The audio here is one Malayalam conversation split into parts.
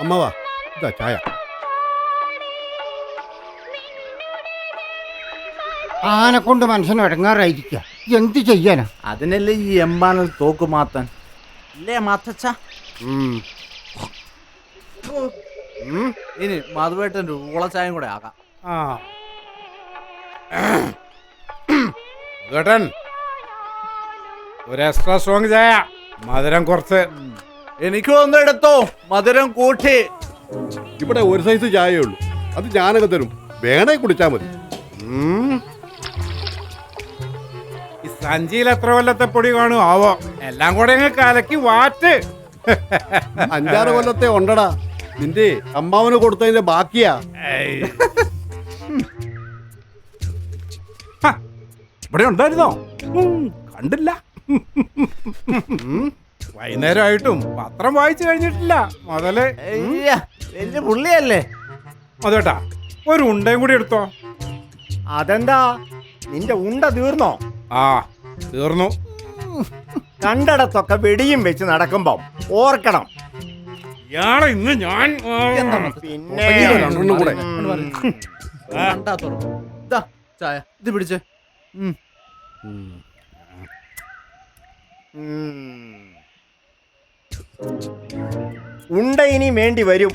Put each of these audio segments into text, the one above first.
അമ്മവാ ഇതാ ചായ. ആനെ കൊണ്ട് മനുഷ്യൻ ഇടങ്ങാറായിരിക്കുക, എന്ത് ചെയ്യാനാ? അതിനല്ലേ ഈ എമ്പാനൽ തോക്ക് മാത്താൻ ഇല്ലേ മാത്തച്ച. ഇനി മധുവേട്ടൻ്റെ ഉളച്ചായം കൂടെ ആകാം. കേട്ടൻ ഒരു എക്സ്ട്രാ സ്ട്രോങ് ചായ, മധുരം കുറച്ച്. എനിക്കും ഒന്നും എടുത്തോ, മധുരം കൂട്ടി. ഇവിടെ ഒരു സൈസ് ചായയേ ഉള്ളൂ, അത് ഞാനൊക്കെ തരും, വേണേ കുടിച്ചാൽ മതി. ഈ സഞ്ചിയിൽ എത്ര കൊല്ലത്തെ പൊടി കാണും ആവോ, എല്ലാം കൂടെ അങ്ങ് കലക്കി വാറ്റ്. 5-6 കൊല്ലത്തെ ഉണ്ടടാ, നിന്റെ അമ്മാവന് കൊടുത്തതിന്റെ ബാക്കിയാ. ഇവിടെ ഉണ്ടായിരുന്നോ? കണ്ടില്ല. വൈകുന്നേരമായിട്ടും പത്രം വായിച്ചു കഴിഞ്ഞിട്ടില്ല മുതല്. വലിയ പുള്ളിയല്ലേ അതേട്ടാ, ഒരു ഉണ്ടയും കൂടി എടുത്തോ. അതെന്താ, നിന്റെ ഉണ്ട തീർന്നോ? ആ തീർന്നു. കണ്ടിടത്തൊക്കെ വെടിയും വെച്ച് നടക്കുമ്പോ ഓർക്കണം, ഇയാളെ ഇന്ന് ഞാൻ പിന്നെ കൂടെ. ചായ ഇത് പിടിച്ച്. ഉണ്ട ഇനി വേണ്ടി വരും.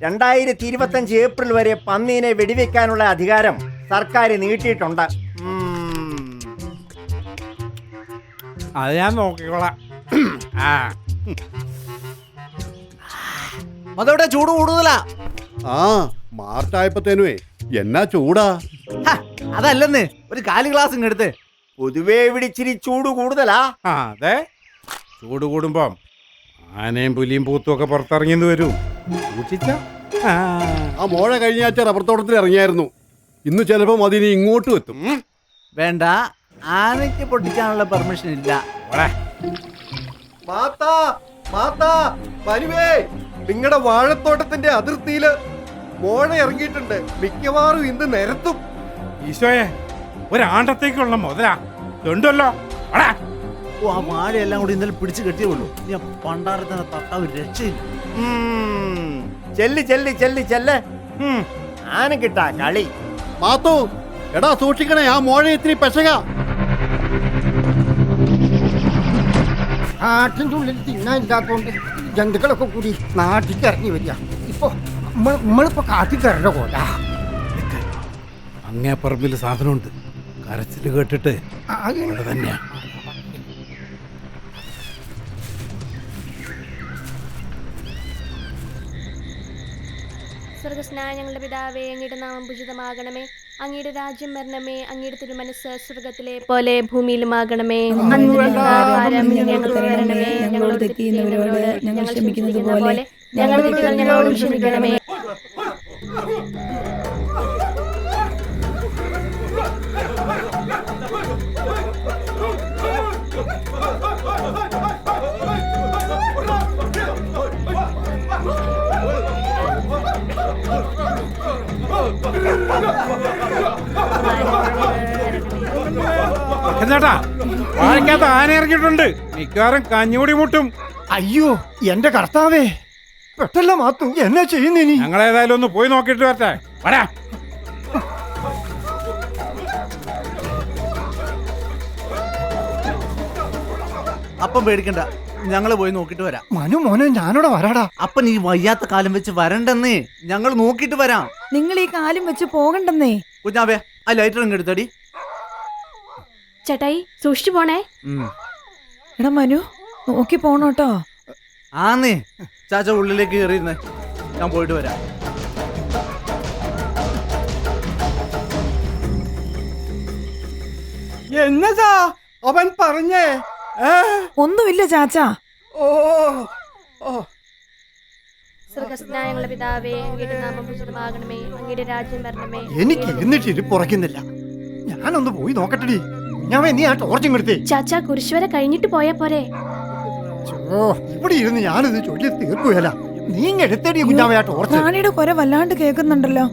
2025 ഏപ്രിൽ വരെ പന്നീനെ വെടിവെക്കാനുള്ള അധികാരം സർക്കാർ നീട്ടിയിട്ടുണ്ട്. അത് ഞാൻ നോക്കിക്കോളാം. അതവിടെ ചൂട് കൂടുതലാ. ആ മാർച്ചായപ്പത്തേനുവേ എന്നാ ചൂടാ. അതല്ലെന്ന്, ഒരു 4 ഗ്ലാസ് ഇങ്ങെടുത്ത്. പൊതുവേ ഇവിടിച്ചിരി ചൂട് കൂടുതലാ. അതെ, ചൂട് കൂടുമ്പം ആനയും പുലിയും പൂത്തും ഒക്കെ പുറത്തിറങ്ങിന്ന് വരൂ. ആ മോഴ കഴിഞ്ഞ ആഴ്ച റബ്ബർ തോട്ടത്തിൽ ഇറങ്ങിയായിരുന്നു. ഇന്ന് ചിലപ്പോ അതിന് ഇങ്ങോട്ടും എത്തും. വേണ്ട, ആനയ്ക്ക് പൊട്ടിക്കാനുള്ള പെർമിഷൻ ഇല്ല. നിങ്ങളുടെ വാഴത്തോട്ടത്തിന്റെ അതിർത്തിയില് മോഴ ഇറങ്ങിയിട്ടുണ്ട്. മിക്കവാറും ഇന്ന് നിരത്തും. ഈശോയെ, ഒരാണ്ടത്തേക്കുള്ള മുതലാ ഉണ്ടല്ലോ. ആ വാഴയെല്ലാം കൂടി ഇന്നലെ പിടിച്ചു കെട്ടിയുള്ളൂ. ഞാൻ പണ്ടാരത്തിന് തട്ടാ ഒരു രക്ഷയില്ല. ചെല്ല് ചെല്ല് ചെല്ല് ചെല്ല്, ആന കിട്ടാ കളി. മാത്തു എടാ സൂക്ഷിക്കണേ, ആ മോഴ ഇത്തിരി പെശക. കാട്ടിൻ്റെ ഉള്ളിൽ തിന്നാനില്ലാത്തോണ്ട് ജന്തുക്കളൊക്കെ കൂടി നാട്ടിലേക്ക് ഇറങ്ങി വരിക. ഇപ്പൊ നമ്മളിപ്പോ കാട്ടിൽ കയറേണ്ട പോലെ. അങ്ങേ പറമ്പിൽ സാധനമുണ്ട്, കരച്ചില് കേട്ടിട്ട് തന്നെയാ. സ്വർഗസ്നായ ഞങ്ങളുടെ പിതാവേ, അങ്ങയുടെ നാമം പൂജിതമാകണമേ, അങ്ങയുടെ രാജ്യം വരണമേ, അങ്ങയുടെ തിരുമനസ്സ് സ്വർഗത്തിലെ പോലെ ഭൂമിയിലുമാകണമേ. ഞങ്ങളോട് തെറ്റ് ചെയ്യുന്നവരോട് ഞങ്ങൾ ക്ഷമിക്കുന്നത് പോലെ ഞങ്ങളുടെ തെറ്റുകൾ ഞങ്ങളോട് ക്ഷമിക്കണമേ. ചേട്ടാ, വാഴക്കകത്ത് ആന ഇറങ്ങിയിട്ടുണ്ട്, മിക്കവാറും കഞ്ഞൂടി മുട്ടും. അയ്യോ എന്റെ കർത്താവേ, പെട്ടല്ല മാത്തു, എന്നാ ചെയ്യുന്നീ? ഞങ്ങളേതായാലും ഒന്ന് പോയി നോക്കിയിട്ട് വരട്ടെ. വരാ. അപ്പം പേടിക്കണ്ട, ഞങ്ങള് പോയി നോക്കിട്ട് വരാം. മനു മോനെ, ഞാനോടെ വരാടാ. അപ്പൻ ഈ വയ്യാത്ത കാലം വെച്ച് വരണ്ടെന്നേ, ഞങ്ങൾ നോക്കിട്ട് വരാം. നിങ്ങൾ ഈ കാലും വെച്ച് പോകണ്ടെന്നേ. കുഞ്ഞാവേ, ആ ലൈറ്റർ അങ്ങ് എടുത്തടി. ചേട്ടായി സൂക്ഷിച്ചു പോണേ. എടാ മനു, നോക്കി പോണോട്ടോ. ആന്നേ, ചാച്ച ഉള്ളിലേക്ക് കയറിയിരുന്നേ, ഞാൻ പോയിട്ട് വരാം. എന്നതാ അവൻ പറഞ്ഞേ? ഒന്നുമില്ല ചാച്ചാ. ഓ സ്വർഗസ്നായ ഞങ്ങളുടെ പിതാവേ, അങ്ങയുടെ നാമം പൂജിതമാകണമേ, അങ്ങയുടെ രാജ്യം വരണമേ. എനിക്ക് എന്നിട്ട് ഇരിപ്പുറക്കുന്നില്ല, ഞാനൊന്ന് പോയി നോക്കട്ടെടി. ഞാൻ നീ ആ ടോർച്ചും എടുത്തേ. ചാച്ചാ, കുരിശുവരെ കഴിഞ്ഞിട്ട് പോയാ പോരെ? ഇവിടെ ഇരുന്ന് ഞാനിത് ചൊല്ലി തീർക്കുകയല്ല. നീ എടുത്തടി കുഞ്ഞാവയാ ടോർച്ച്. റാണിയുടെ കൊര വല്ലാണ്ട് കേൾക്കുന്നുണ്ടല്ലോ.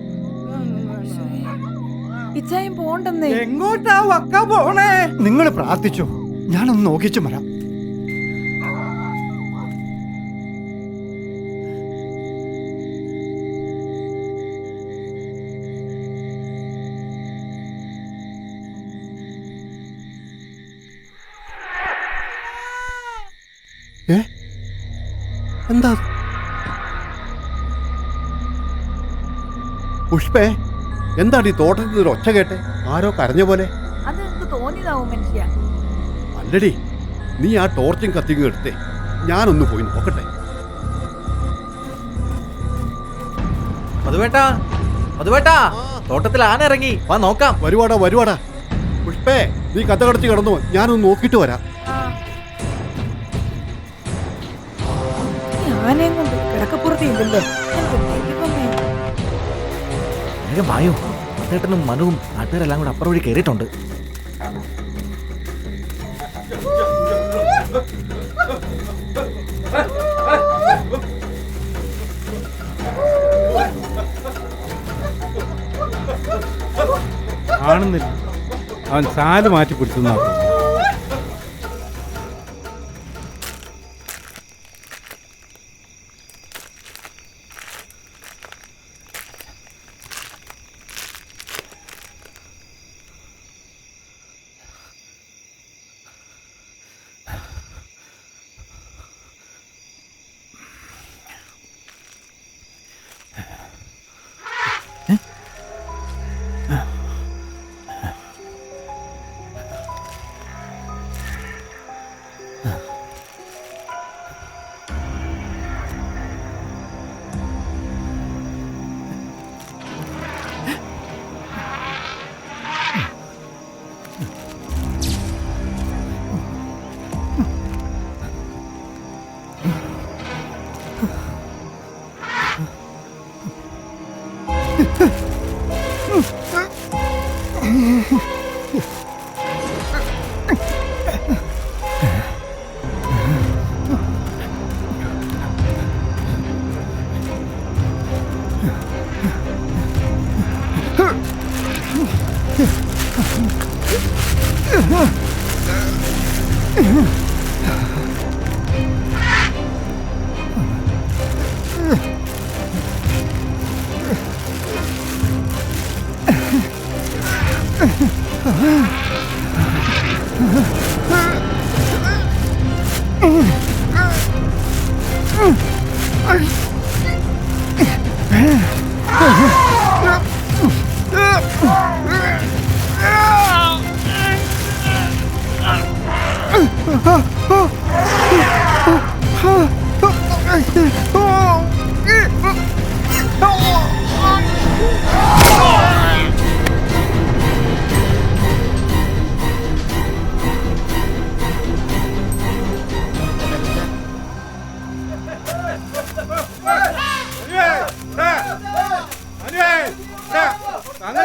ഇച്ചായും പോണ്ടെന്നേ. എങ്ങോട്ടാ വക്ക പോണേ? നിങ്ങൾ പ്രാർത്ഥിച്ചു, ഞാനൊന്ന് നോക്കിച്ചു വരാം. എന്താ പുഷ്പേ, എന്താണ് ഈ തോട്ടത്തിൽ ഒരു ഒച്ച കേട്ടെ? ആരോ കരഞ്ഞ പോലെ. അത് എനിക്ക് തോന്നിയതാവും മനുഷ്യ. അല്ലടി, നീ ആ ടോർച്ചും കത്തിക്കും എടുത്തേ, ഞാനൊന്ന് പോയി നോക്കട്ടെ. മധുവേട്ടാ, മധുവേട്ടാ, തോട്ടത്തിൽ ആന ഇറങ്ങി, വാ നോക്കാം. വരുവാടാ വരുവാടാ. പുഷ്പേ, നീ കഥ കടച്ച് കിടന്നു, ഞാനൊന്ന് നോക്കിയിട്ട് വരാം. ആനയും കൊണ്ട് കിടക്കപ്പുറത്തില്ലല്ലോ. വേഗം വായോ, മധുവേട്ടനും മനുവും നാട്ടുകാരെല്ലാം കൂടെ അപ്പുറം വഴി കയറിയിട്ടുണ്ട്. കാണുന്നില്ല, അവൻ ചാല് മാറ്റി പിടിച്ചു.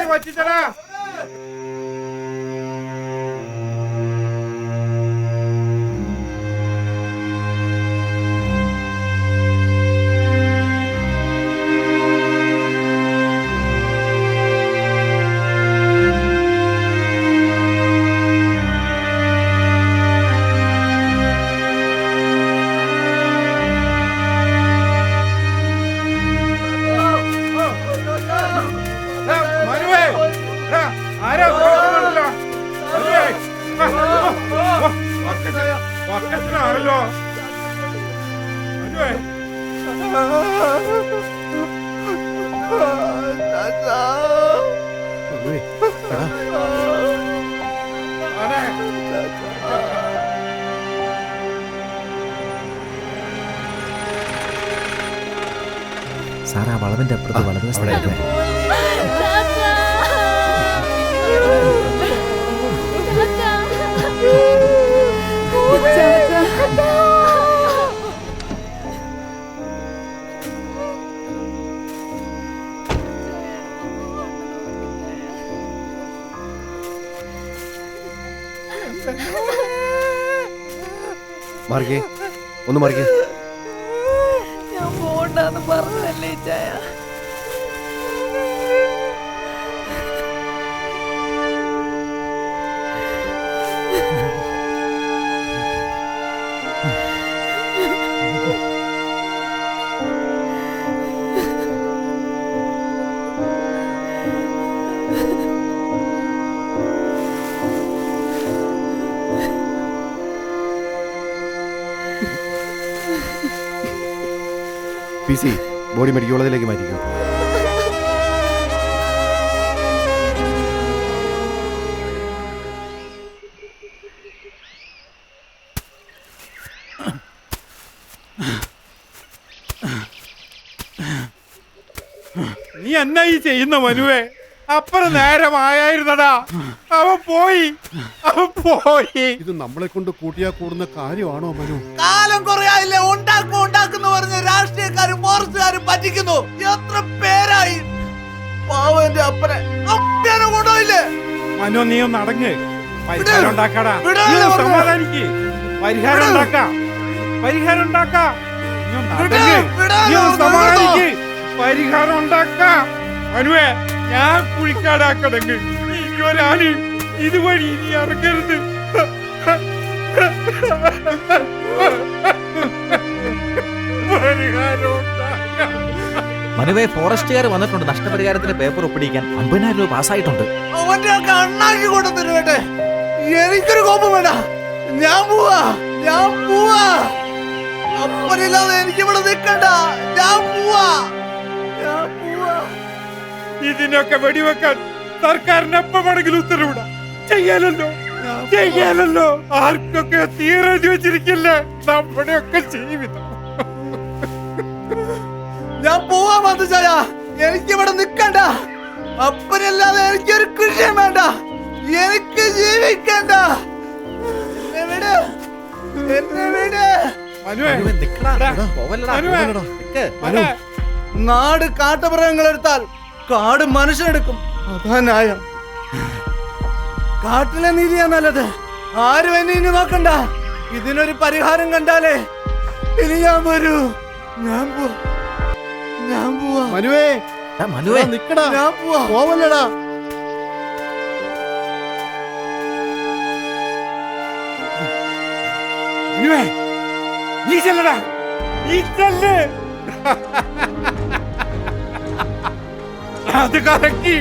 പറ്റിച്ചടാ. വക്കത്തിനാണല്ലോ. സാർ, ആ വളവിന്റെ അപ്പുറത്ത് വലതുവശത്ത് മാർഗേ, ഒന്ന് മറിക്കേ. ഞാൻ പോണ്ടെന്ന് പറഞ്ഞതല്ലേ ചായ. PC, ബോഡി മെഡിക്കൽ കോളേജിലേക്ക് മാറ്റിക്കോ. നീ എന്നാ ഈ ചെയ്യുന്ന മനുവേ? അപ്പുറം നേരമായിരുന്നടാ. അവൻ പോയി. ഇത് നമ്മളെ കൊണ്ട് കൂട്ടിയാ കൂടുന്ന കാര്യമാണോ മനു? കാലം കുറയായില്ലേ ഉണ്ടാക്കുന്ന പറഞ്ഞ് രാഷ്ട്രീയക്കാരും ഫോറസ്റ്റുകാരും പറ്റിക്കുന്നു. എത്ര പേരായി പാവന്റെ അപ്പനെ കൊണ്ടുപോയില്ലേ? മനു, നീ ഒന്ന് അടങ്ങ്. പരിഹാരം ഉണ്ടാക്കാടാ. വിടാതെ നീ ഒന്ന് പറഞ്ഞെ. സമാധാനിക്ക്. പരിഹാരം ഉണ്ടാക്കാം. നീ ഒന്ന് അടങ്ങ്. വിടാതെ നീ ഒന്ന് പറഞ്ഞെ. സമാധാനിക്ക്. പരിഹാരം ഉണ്ടാക്കാം. മനുവേ, ഞാൻ കുഴിക്കാടാക്കടങ്ങ്. ഇങ്ങൊരാണ് ഇതുവഴി ഇനി ഇറങ്ങരുത്. പരിഹാരം ഉണ്ടാക്കാം. മനുവേ, ഫോറസ്റ്റുകാർ വന്നിട്ടുണ്ട്. നഷ്ടപരിഹാരത്തിന്റെ പേപ്പർ ഒപ്പിടിക്കാൻ 50,000 രൂപ പാസ്സായിട്ടുണ്ട്. അവന്റെ ഒക്കെ അണ്ണാക്കി കൊണ്ടുതരും കേട്ടെ. എനിക്കൊരു കോപം വേണ്ട. ഞാൻ പോവാ. അപ്പനില്ലാതെ എനിക്കിവിടെ നിൽക്കണ്ട. ഞാൻ പോവാ. ഇതിനൊക്കെ വെടിവെക്കാൻ സർക്കാരിന് എപ്പോ വേണമെങ്കിലും ഉത്തരവിടാം. ചെയ്യാലല്ലോ. ആർക്കൊക്കെ തീരെഴുതി വെച്ചിരിക്കില്ലേ നമ്മുടെയൊക്കെ ജീവിതം. ഞാൻ പോവാ മധുചായ. എനിക്കിവിടെ നിൽക്കണ്ട. അപ്പനല്ലാതെ എനിക്കൊരു കൃഷിയും വേണ്ട. എനിക്ക് ജീവിക്കണ്ട. എന്നെ വിട്. മനുവേ, മനുവേ, മനു, നാട് കാട്ടുമൃഗങ്ങളെടുത്താൽ കാട് മനുഷ്യനെടുക്കും. അതാ ന്യായം. കാട്ടിലെ നീതിയാ നല്ലത്. ആരും എന്നെ ഇനി നോക്കണ്ട. ഇതിനൊരു പരിഹാരം കണ്ടാലേ ഇനി ഞാൻ വരൂ. ഞാൻ പോവാ. മനുവേ, മനുവേ, നിക്കടാ. ഞാൻ പോവാ. പോവല്ലടാ. മനുവേ, നീ ചെല്ലടാ. നീ ചെല്ല്. അത് കലക്കി.